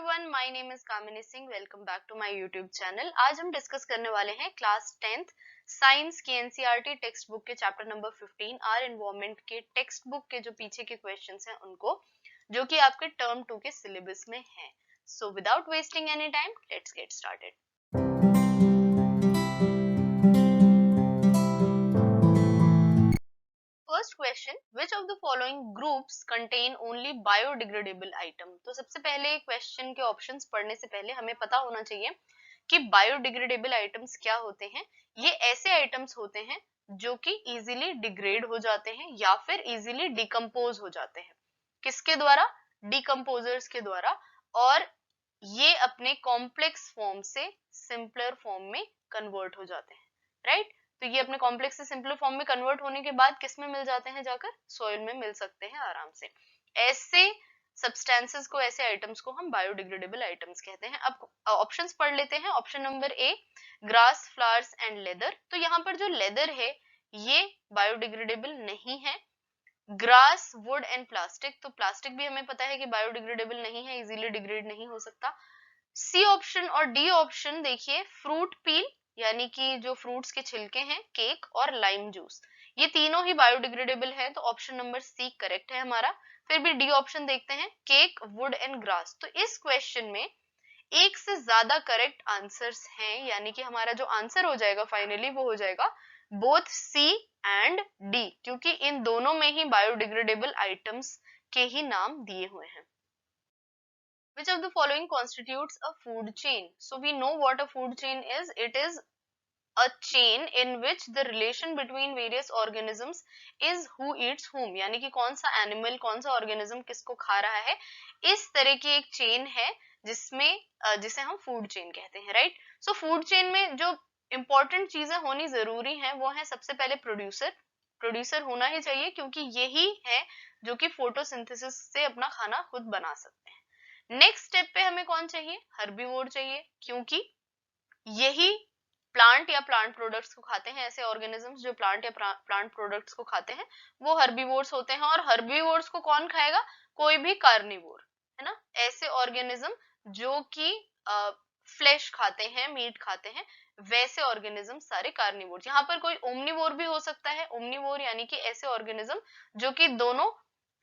Everyone, my name is Kamini Singh. Welcome back to my YouTube channel. आज हम discuss करने वाले हैं क्लास 10th साइंस की एनसीईआरटी टेक्स्ट बुक के चैप्टर नंबर 15 आर एनवायरनमेंट के टेक्स्ट बुक के जो पीछे के क्वेश्चंस हैं उनको, जो कि आपके टर्म 2 के सिलेबस में हैं। So without wasting any time, let's get started. First question, which of the following groups contain only biodegradable item. तो सबसे पहले क्वेश्चन के ऑप्शंस पढ़ने से पहले हमें पता होना चाहिए कि बायोडिग्रेडेबल आइटम्स क्या होते हैं। ये ऐसे आइटम्स होते हैं जो कि इजीली डिग्रेड हो जाते हैं या फिर इजीली डिकम्पोज हो जाते हैं। किसके द्वारा? डिकम्पोजर्स के द्वारा। और ये अपने कॉम्प्लेक्स फॉर्म से सिंपलर फॉर्म में कन्वर्ट हो जाते हैं, राइट। तो ये अपने कॉम्प्लेक्स से सिंपल फॉर्म में कन्वर्ट होने के बाद किस में मिल जाते हैं? जाकर सॉइल में मिल सकते हैं आराम से। ऐसे सब्सटेंसेस को, ऐसे आइटम्स को हम बायोडिग्रेडेबल आइटम्स कहते हैं। अब ऑप्शंस पढ़ लेते हैं। Option number A, grass, flowers and leather. तो यहाँ पर जो लेदर है ये बायोडिग्रेडेबल नहीं है। ग्रास, वुड एंड प्लास्टिक, तो प्लास्टिक भी हमें पता है कि बायोडिग्रेडेबल नहीं है, इजीली डिग्रेड नहीं हो सकता। सी ऑप्शन और डी ऑप्शन देखिए, फ्रूट पील यानी कि जो फ्रूट्स के छिलके हैं, केक और लाइम जूस, ये तीनों ही बायोडिग्रेडेबल है। तो ऑप्शन नंबर सी करेक्ट है हमारा। फिर भी डी ऑप्शन देखते हैं, केक, वुड एंड ग्रास। तो इस क्वेश्चन में एक से ज्यादा करेक्ट आंसर्स हैं, यानी कि हमारा जो आंसर हो जाएगा फाइनली वो हो जाएगा बोथ सी एंड डी, क्योंकि इन दोनों में ही बायोडिग्रेडेबल आइटम्स के ही नाम दिए हुए हैं। Which of the following constitutes a food chain? So we know what a food chain is. It is a chain in which the relation between various organisms is who eats whom, यानी कि कौन सा animal, कौन सा organism किसको खा रहा है, इस तरह की एक चेन है जिसमें जिसे हम फूड चेन कहते हैं, राइट। सो फूड चेन में जो इंपॉर्टेंट चीजें होनी जरूरी हैं वो है सबसे पहले प्रोड्यूसर। प्रोड्यूसर होना ही चाहिए क्योंकि यही है जो कि फोटोसिंथेसिस से अपना खाना खुद बना सकते हैं। नेक्स्ट स्टेप पे हमें कौन चाहिए? हर्बीवोर चाहिए, क्योंकि यही प्लांट या प्लांट प्रोडक्ट्स को खाते हैं। ऐसे ऑर्गेनिजम्स जो प्लांट या प्लांट प्रोडक्ट्स को खाते हैं वो हर्बीवोर्स होते हैं। और हर्बीवोर्स को कौन खाएगा? कोई भी कार्निवोर, है ना। ऐसे ऑर्गेनिज्म जो कि फ्लैश खाते हैं, मीट खाते हैं, वैसे ऑर्गेनिज्म सारे कार्निवोर। यहाँ पर कोई ओमनिवोर भी हो सकता है। ओमनिवोर यानी कि ऐसे ऑर्गेनिज्म जो कि दोनों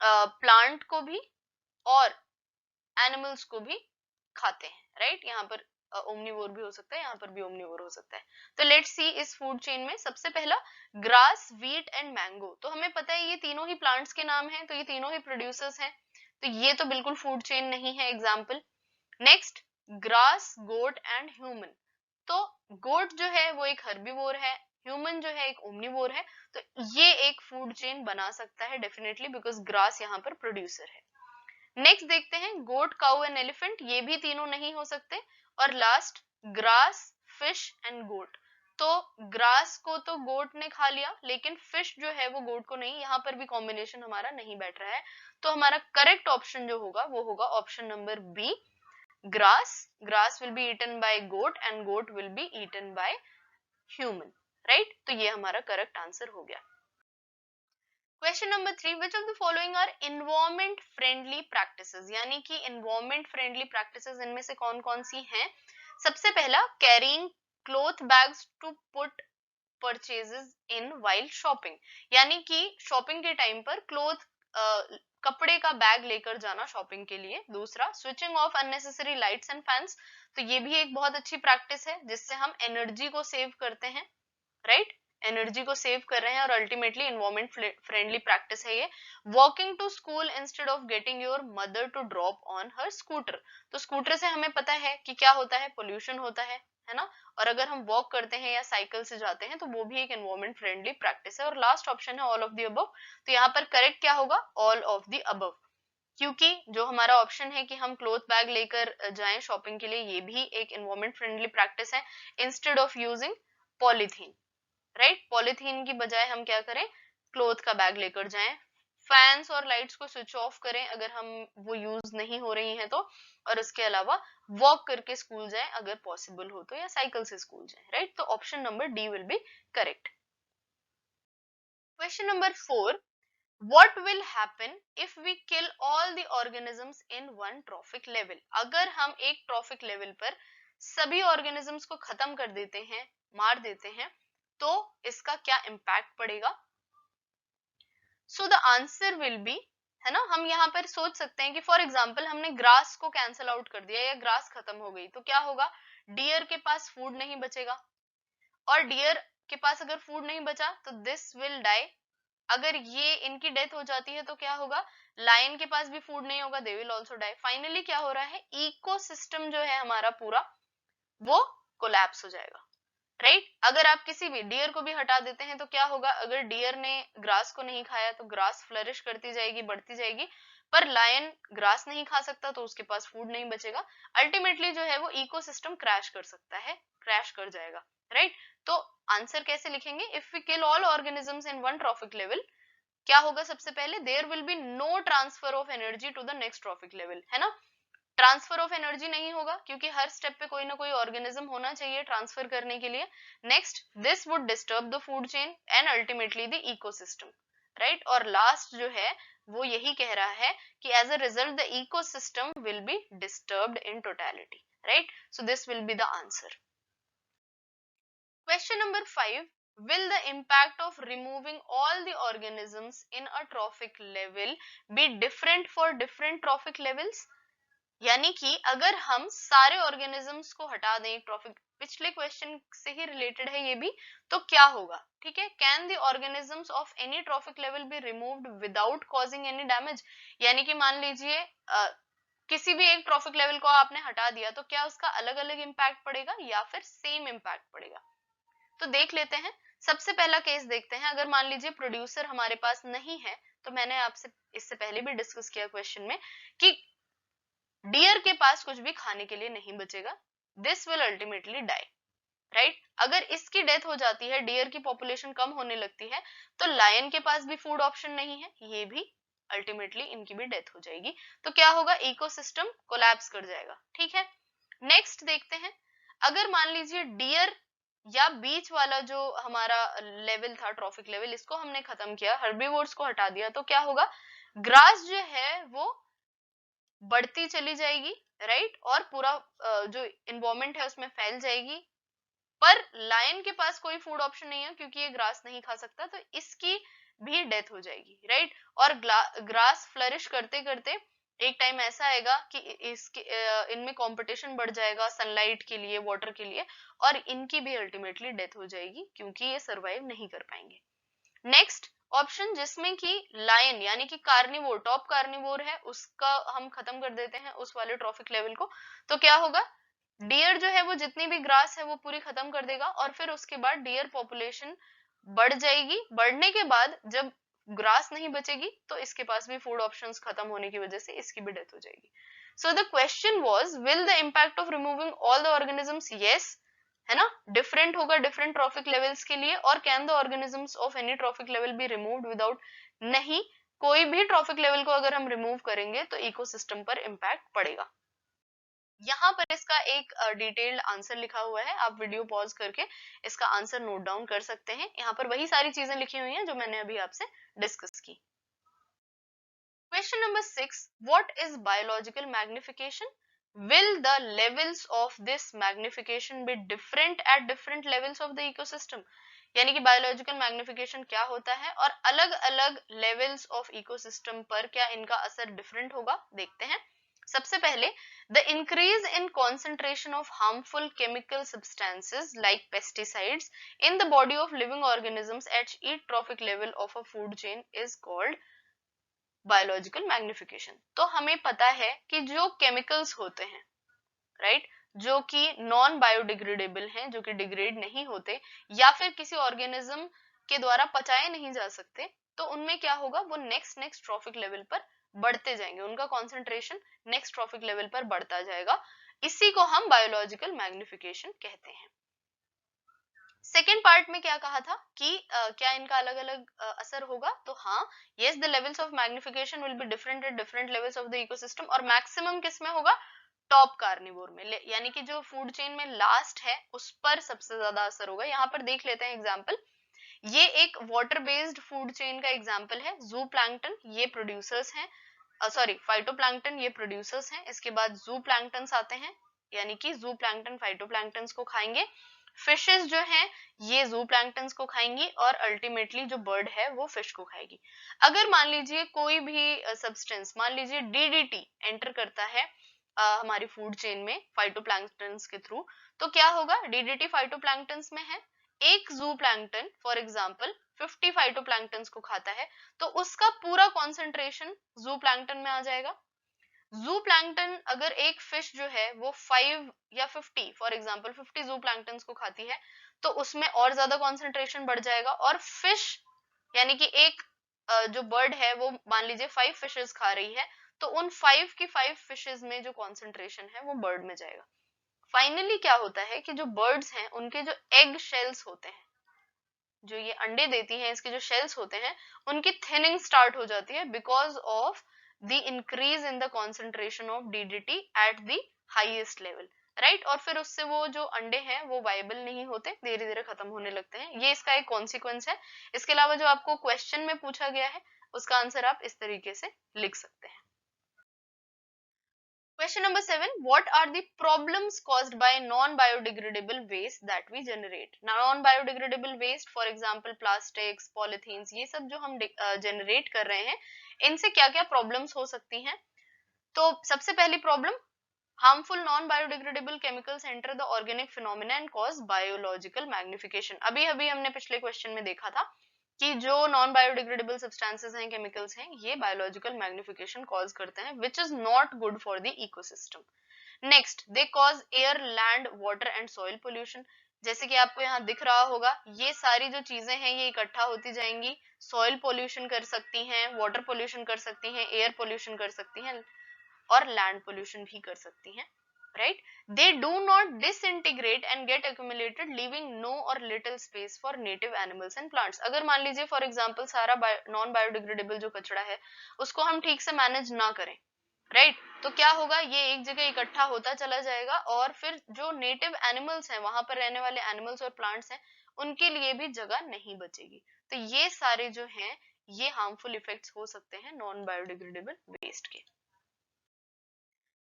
प्लांट को भी और एनिमल्स को भी खाते हैं, राइट। यहाँ पर ओमनिवोर भी हो सकता है, यहाँ पर भी ओमनिवोर हो सकता है। तो लेट्स सी इस फूड चेन में सबसे पहला ग्रास, व्हीट एंड मैंगो। तो हमें पता है ये तीनों ही प्लांट्स के नाम हैं, तो ये तीनों ही प्रोड्यूसर्स हैं, तो ये तो बिल्कुल फूड चेन नहीं है। Example, next grass, goat and human. तो गोट जो है वो एक हर्बीवोर है, ह्यूमन जो है एक ओमनिवोर है। तो ये एक फूड चेन बना सकता है डेफिनेटली, बिकॉज ग्रास यहाँ पर प्रोड्यूसर है। नेक्स्ट देखते हैं गोट, काउ एंड एलिफेंट। ये भी तीनों नहीं हो सकते। और लास्ट ग्रास, फिश एंड गोट। तो ग्रास को तो गोट ने खा लिया, लेकिन फिश जो है वो गोट को नहीं। यहाँ पर भी कॉम्बिनेशन हमारा नहीं बैठ रहा है। तो हमारा करेक्ट ऑप्शन जो होगा वो होगा option number B, grass. Grass will be eaten by goat and goat will be eaten by human, right. तो ये हमारा करेक्ट आंसर हो गया। Question number 3, which of the following are environment friendly practices, यानी कि एनवायरमेंट फ्रेंडली प्रैक्टिसेस इनमें से कौन कौन सी हैं? सबसे पहला, carrying cloth bags to put purchases in while shopping, यानी कि शॉपिंग के टाइम पर क्लॉथ कपड़े का बैग लेकर जाना शॉपिंग के लिए। दूसरा, switching off unnecessary lights and fans. तो ये भी एक बहुत अच्छी प्रैक्टिस है जिससे हम एनर्जी को सेव करते हैं, राइट। एनर्जी को सेव कर रहे हैं और अल्टीमेटली एनवायरमेंट फ्रेंडली प्रैक्टिस है ये। Walking to school instead of getting your mother to drop on her scooter. तो स्कूटर से हमें पता है कि क्या होता है, पोल्यूशन होता है ना। और अगर हम वॉक करते हैं या साइकिल से जाते हैं तो वो भी एक एनवायरमेंट फ्रेंडली प्रैक्टिस है। और लास्ट ऑप्शन है ऑल ऑफ द अबव। तो यहाँ पर करेक्ट क्या होगा? ऑल ऑफ द अबव, क्योंकि जो हमारा ऑप्शन है कि हम क्लॉथ बैग लेकर जाएं शॉपिंग के लिए, ये भी एक एनवायरमेंट फ्रेंडली प्रैक्टिस है। Instead of using polythene, right. Polythene की बजाय हम क्या करें? क्लॉथ का बैग लेकर जाएं। फैंस और लाइट्स को स्विच ऑफ करें अगर हम वो यूज नहीं हो रही हैं तो। और इसके अलावा वॉक करके स्कूल जाएं अगर पॉसिबल हो तो, या साइकिल से स्कूल जाएं, राइट। तो option number D will be correct. Question number 4, What will happen if we kill all the organisms in one trophic level? अगर हम एक ट्रॉफिक लेवल पर सभी ऑर्गेनिजम्स को खत्म कर देते हैं, मार देते हैं, तो इसका क्या इम्पैक्ट पड़ेगा? So the answer will be, है ना, हम यहाँ पर सोच सकते हैं कि फॉर एग्जाम्पल हमने ग्रास को कैंसल आउट कर दिया या ग्रास खत्म हो गई तो क्या होगा? डियर के पास फूड नहीं बचेगा, और डियर के पास अगर फूड नहीं बचा तो दिस विल डाई। अगर ये इनकी डेथ हो जाती है तो क्या होगा? लायन के पास भी फूड नहीं होगा, they will also die. Finally क्या हो रहा है? इकोसिस्टम जो है हमारा पूरा वो कोलैप्स हो जाएगा, राइट? अगर आप किसी भी डियर को भी हटा देते हैं तो क्या होगा? अगर डियर ने ग्रास को नहीं खाया तो ग्रास फ्लरिश करती जाएगी, बढ़ती जाएगी, पर लायन ग्रास नहीं खा सकता तो उसके पास फूड नहीं बचेगा। अल्टीमेटली जो है वो इकोसिस्टम क्रैश कर सकता है, क्रैश कर जाएगा, राइट? तो आंसर कैसे लिखेंगे? If we kill all organisms in one trophic level, क्या होगा? सबसे पहले there will be no transfer of energy to the next trophic level, है ना? ट्रांसफर ऑफ एनर्जी नहीं होगा क्योंकि हर स्टेप पे कोई ना कोई ऑर्गेनिज्म होना चाहिए ट्रांसफर करने के लिए। Next, this would disturb the food chain and ultimately the ecosystem, right? और लास्ट जो है वो यही कह रहा है कि as a result the ecosystem will be disturbed in totality, right? So this will be the answer. Question number 5. Will the impact of removing all the organisms in a trophic level be different for different trophic levels? यानी कि अगर हम सारे organisms को हटा दें एक traffic, पिछले क्वेश्चन से ही रिलेटेड है ये भी, तो क्या होगा? ठीक है, can the organisms of any trophic level be removed without causing any damage? यानी कि मान लीजिए किसी भी एक ट्रॉफिक लेवल को आपने हटा दिया तो क्या उसका अलग अलग इम्पैक्ट पड़ेगा या फिर सेम इम्पैक्ट पड़ेगा? तो देख लेते हैं। सबसे पहला केस देखते हैं। अगर मान लीजिए प्रोड्यूसर हमारे पास नहीं है, तो मैंने आपसे इससे पहले भी डिस्कस किया क्वेश्चन में कि डियर के पास कुछ भी खाने के लिए नहीं बचेगा, this will ultimately die, right? अगर इसकी डेथ हो जाती है, डियर की पॉपुलेशन कम होने लगती है, तो लायन के पास भी फूड ऑप्शन नहीं है, ये भी अल्टीमेटली इनकी भी डेथ हो जाएगी। तो क्या होगा? इकोसिस्टम कोलैप्स कर जाएगा, ठीक है? नेक्स्ट देखते हैं। अगर मान लीजिए डियर या बीच वाला जो हमारा लेवल था ट्रॉफिक लेवल, इसको हमने खत्म किया, हर्बीवोर्स को हटा दिया, तो क्या होगा? ग्रास जो है वो बढ़ती चली जाएगी, राइट? और पूरा जो इन्वायरमेंट है उसमें फैल जाएगी, पर लायन के पास कोई फूड ऑप्शन नहीं है क्योंकि ये ग्रास नहीं खा सकता, तो इसकी भी डेथ हो जाएगी, राइट? और ग्रास फ्लरिश करते करते एक टाइम ऐसा आएगा कि इसके इनमें कंपटीशन बढ़ जाएगा सनलाइट के लिए, वाटर के लिए, और इनकी भी अल्टीमेटली डेथ हो जाएगी क्योंकि ये सरवाइव नहीं कर पाएंगे। नेक्स्ट ऑप्शन जिसमें कि लायन यानी कि कार्निवोर, टॉप कार्निवोर है, उसका हम खत्म कर देते हैं उस वाले ट्रॉफिक लेवल को, तो क्या होगा? डियर जो है वो जितनी भी ग्रास है वो पूरी खत्म कर देगा, और फिर उसके बाद डियर पॉपुलेशन बढ़ जाएगी। बढ़ने के बाद जब ग्रास नहीं बचेगी तो इसके पास भी फूड ऑप्शंस खत्म होने की वजह से इसकी भी डेथ हो जाएगी। So the question was, will the impact of removing all the organisms, yes, है ना, डिफरेंट होगा डिफरेंट ट्रॉफिक लेवल्स के लिए। और can the organisms of any trophic level be removed without, नहीं, कोई भी ट्रॉफिक लेवल को अगर हम रिमूव करेंगे तो इकोसिस्टम पर इम्पैक्ट पड़ेगा। यहाँ पर इसका एक डिटेल्ड आंसर लिखा हुआ है, आप वीडियो पॉज करके इसका आंसर नोट डाउन कर सकते हैं। यहाँ पर वही सारी चीजें लिखी हुई हैं जो मैंने अभी आपसे डिस्कस की। Question number 6, what is biological magnification? Will the levels of this magnification be different at different levels of the ecosystem? यानी कि बायोलॉजिकल मैग्निफिकेशन क्या होता है और अलग अलग लेवल्स ऑफ इकोसिस्टम पर क्या इनका असर डिफरेंट होगा, देखते हैं। सबसे पहले, the increase in concentration of harmful chemical substances like pesticides in the body of living organisms at each trophic level of a food chain is called biological magnification। तो हमें पता है कि जो केमिकल्स होते हैं, राइट, जो कि नॉन बायोडिग्रेडेबल हैं, जो कि डिग्रेड नहीं होते या फिर किसी ऑर्गेनिज्म के द्वारा पचाए नहीं जा सकते, तो उनमें क्या होगा? वो नेक्स्ट ट्रॉफिक लेवल पर बढ़ते जाएंगे, उनका कॉन्सेंट्रेशन नेक्स्ट ट्रॉफिक लेवल पर बढ़ता जाएगा। इसी को हम बायोलॉजिकल मैग्निफिकेशन कहते हैं। सेकेंड पार्ट में क्या कहा था कि क्या इनका अलग अलग असर होगा? तो हाँ, yes, the levels of magnification will be different at different levels of the ecosystem, और मैक्सिमम किस में होगा? टॉप कार्निवोर में, यानी कि जो फूड चेन में लास्ट है उस पर सबसे ज्यादा असर होगा। यहाँ पर देख लेते हैं एग्जाम्पल। ये एक वाटर बेस्ड फूड चेन का एग्जांपल है। जू प्लैंकटन ये प्रोड्यूसर्स हैं, सॉरी फाइटोप्लैंक्टन ये प्रोड्यूसर्स हैं, इसके बाद जू प्लैंक्टन्स आते हैं, यानी कि जू प्लैंक्टन फाइटोप्लैंक्टन्स को खाएंगे, फिशेस जो हैं ये जू प्लैंक्टन्स को खाएंगी और अल्टीमेटली जो बर्ड है वो फिश को खाएगी। अगर मान लीजिए कोई भी सब्सटेंस, मान लीजिए डीडीटी एंटर करता है हमारी फूड चेन में फाइटोप्लैंक्टन्स के थ्रू, तो क्या होगा, डीडीटी फाइटोप्लैंक्टन्स में है, एक जू प्लैंक्टन फॉर एग्जांपल 50 फाइटोप्लैंक्टन्स को खाता है, तो उसका पूरा कॉन्सेंट्रेशन जू प्लैंक्टन में आ जाएगा। जू प्लैंक्टन अगर एक फिश जो है वो 5 या 50 फॉर एग्जांपल 50 जू प्लैंक्टन्स को खाती है, तो उसमें और ज्यादा कॉन्सेंट्रेशन बढ़ जाएगा, और फिश यानी कि एक जो बर्ड है वो मान लीजिए 5 फिशेस खा रही है, तो उन 5 की 5 फिशेस में जो कॉन्सेंट्रेशन है वो बर्ड में जाएगा। फाइनली क्या होता है कि जो बर्ड्स हैं उनके जो एग शेल्स होते हैं, जो ये अंडे देती हैं इसके जो शेल्स होते हैं, उनकी थिनिंग स्टार्ट हो जाती है because of the increase in the concentration of DDT at the highest level, right. और फिर उससे वो जो अंडे हैं वो वायबल नहीं होते, धीरे धीरे खत्म होने लगते हैं। ये इसका एक कॉन्सिक्वेंस है। इसके अलावा जो आपको क्वेश्चन में पूछा गया है उसका आंसर आप इस तरीके से लिख सकते हैं। Question number 7. What are the problems caused by non-biodegradable waste that we generate? Non-biodegradable waste, for example, plastics, polythenes, ये सब जो हम generate कर रहे हैं, इनसे क्या-क्या problems हो सकती हैं? तो सबसे पहली problem, harmful non-biodegradable chemicals enter the organic phenomena and cause biological magnification. अभी हमने पिछले क्वेश्चन में देखा था कि जो नॉन बायोडिग्रेडेबल सब्सटेंसेस हैं, केमिकल्स हैं, ये बायोलॉजिकल मैग्निफिकेशन कॉज करते हैं, which is not good for the ecosystem. Next, they cause air, land, water and soil pollution. जैसे कि आपको यहाँ दिख रहा होगा, ये सारी जो चीजें हैं ये इकट्ठा होती जाएंगी, सॉइल पोल्यूशन कर सकती हैं, वाटर पोल्यूशन कर सकती हैं, एयर पोल्यूशन कर सकती हैं और लैंड पोल्यूशन भी कर सकती हैं, right? They do not disintegrate and get accumulated, leaving no or little space for native animals and plants. अगर मान लीजिए फॉर एग्जांपल सारा नॉन बायोडिग्रेडेबल जो कचरा है उसको हम ठीक से मैनेज ना करें, राइट तो क्या होगा, ये एक जगह इकट्ठा होता चला जाएगा और फिर जो नेटिव एनिमल्स हैं, वहां पर रहने वाले एनिमल्स और प्लांट्स हैं, उनके लिए भी जगह नहीं बचेगी। तो ये सारे जो हैं ये हार्मफुल इफेक्ट्स हो सकते हैं नॉन बायोडिग्रेडेबल वेस्ट के।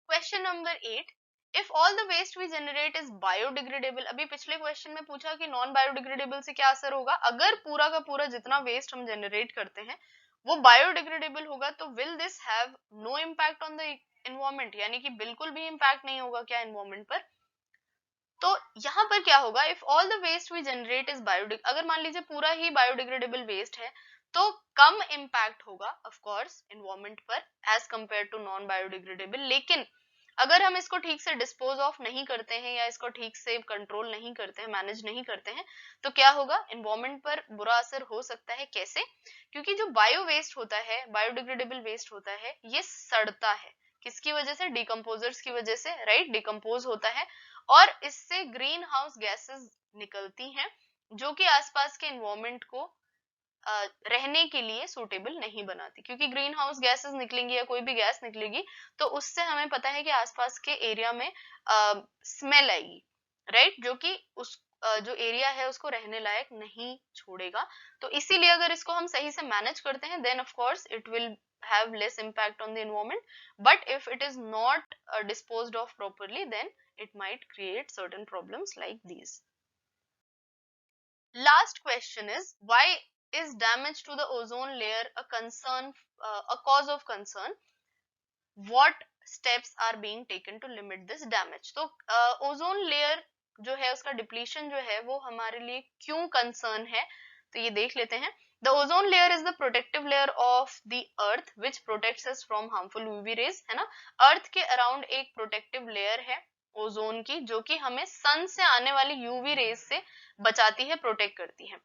Question number 8, if all the waste we generate is biodegradable. अभी पिछले क्वेश्चन में पूछा कि नॉन बायोडिग्रेडेबल से क्या असर होगा, अगर पूरा का पूरा जितना वेस्ट हम जनरेट करते हैं वो बायोडिग्रेडेबल होगा, तो will this have no impact on the environment, यानी कि बिल्कुल भी इम्पैक्ट नहीं होगा क्या एनवायरमेंट पर। तो यहाँ पर क्या होगा, if all the waste we generate is biodeg, अगर मान लीजिए पूरा ही बायोडिग्रेडेबल वेस्ट है तो कम इम्पैक्ट होगा ऑफ कोर्स एनवायरमेंट पर as compare to non biodegradable. लेकिन अगर हम इसको ठीक से डिस्पोज ऑफ नहीं करते हैं या इसको ठीक से कंट्रोल नहीं करते हैं, मैनेज नहीं करते हैं, तो क्या होगा, एनवायरमेंट पर बुरा असर हो सकता है। कैसे? क्योंकि जो बायो वेस्ट होता है, बायोडिग्रेडेबल वेस्ट होता है, ये सड़ता है, किसकी वजह से, डिकम्पोजर्स की वजह से, राइट, डिकम्पोज होता है और इससे ग्रीन हाउस गैसेस निकलती हैं जो कि आसपास के एनवायरमेंट को रहने के लिए सूटेबल नहीं बनाती। क्योंकि ग्रीन हाउस गैसेस निकलेंगी या कोई भी गैस निकलेगी तो उससे हमें पता है कि आसपास के एरिया में स्मेल आएगी, राइट, जो कि उस जो एरिया है उसको रहने लायक नहीं छोड़ेगा। तो इसीलिए अगर इसको हम सही से मैनेज करते हैं then of course it will have less impact on the environment, but if it is not disposed of properly then it might create certain problems like these. Last question is, why is damage to the ozone layer a concern, a cause of concern? What steps are being taken to limit this damage? तो ozone layer जो है उसका depletion जो है वो हमारे लिए क्यों कंसर्न है, तो ये देख लेते हैं। The ozone layer is the protective layer of the earth which protects us from harmful UV rays, है ना। अर्थ के अराउंड एक प्रोटेक्टिव लेयर है ओजोन की जो कि हमें सन से आने वाली यूवी रेज से बचाती है, प्रोटेक्ट करती है।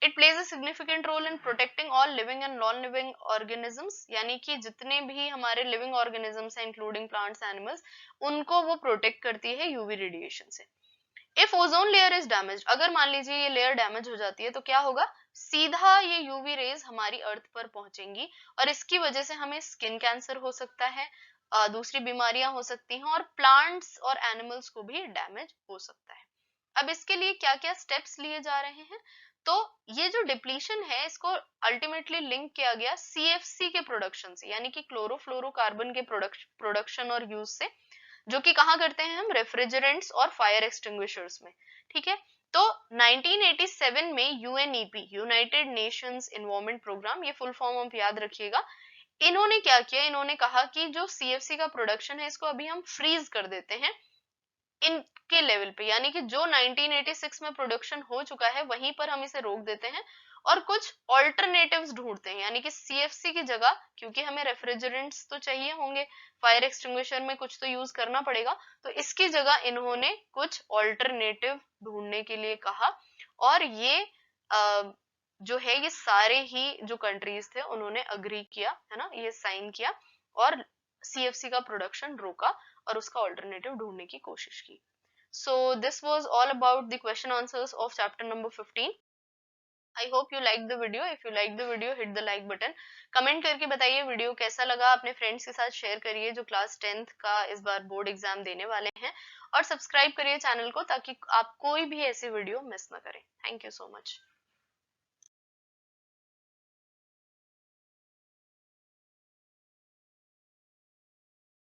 It plays a significant role in protecting all living and non living organisms, यानी कि जितने भी हमारे लिविंग ऑर्गेनिजम्स हैं इंक्लूडिंग प्लांट्स, एनिमल्स, उनको वो प्रोटेक्ट करती है यूवी रेडिएशन से। If ozone layer is damage, अगर मान लीजिए ये लेयर डैमेज हो जाती है तो क्या होगा, सीधा ये यूवी रेज हमारी अर्थ पर पहुंचेंगी और इसकी वजह से हमें स्किन कैंसर हो सकता है, दूसरी बीमारियां हो सकती हैं और प्लांट्स और एनिमल्स को भी डैमेज हो सकता है। अब इसके लिए क्या क्या स्टेप्स लिए जा रहे हैं, तो ये जो डिप्लीशन है इसको अल्टीमेटली लिंक किया गया सीएफसी के प्रोडक्शन से, यानी कि क्लोरोफ्लोरोकार्बन के प्रोडक्शन और यूज से, जो कि कहाँ करते हैं हम, रेफ्रिजरेंट्स और फायर एक्सटिंग्विशर्स में। ठीक है, तो 1987 में UNEP, United Nations Environment Programme, ये फुल फॉर्म आप याद रखिएगा, इन्होंने क्या किया, इन्होंने कहा कि जो सीएफसी का प्रोडक्शन है इसको अभी हम फ्रीज कर देते हैं इनके लेवल पे, यानी कि जो 1986 में प्रोडक्शन हो चुका है वहीं पर हम इसे रोक देते हैं और कुछ ऑल्टरनेटिव्स ढूंढते हैं, यानी कि सीएफसी की जगह, क्योंकि हमें रेफ्रिजरेंट्स तो चाहिए होंगे, फायर एक्सटिंग्विशर में कुछ तो यूज करना पड़ेगा, तो इसकी जगह इन्होंने कुछ ऑल्टरनेटिव ढूंढने के लिए कहा। और ये जो है ये सारे ही जो कंट्रीज थे उन्होंने अग्री किया, है ना, ये साइन किया और सीएफसी का प्रोडक्शन रोका और उसका ऑल्टरनेटिव ढूंढने की कोशिश की। So this was all about the question answers of chapter number 15. I hope you liked the video. If you liked the video, hit the like button. Comment करके बताइए वीडियो कैसा लगा, अपने फ्रेंड्स के साथ शेयर करिए जो क्लास 10th का इस बार बोर्ड एग्जाम देने वाले हैं, और सब्सक्राइब करिए चैनल को ताकि आप कोई भी ऐसी वीडियो मिस ना करें। Thank you so much.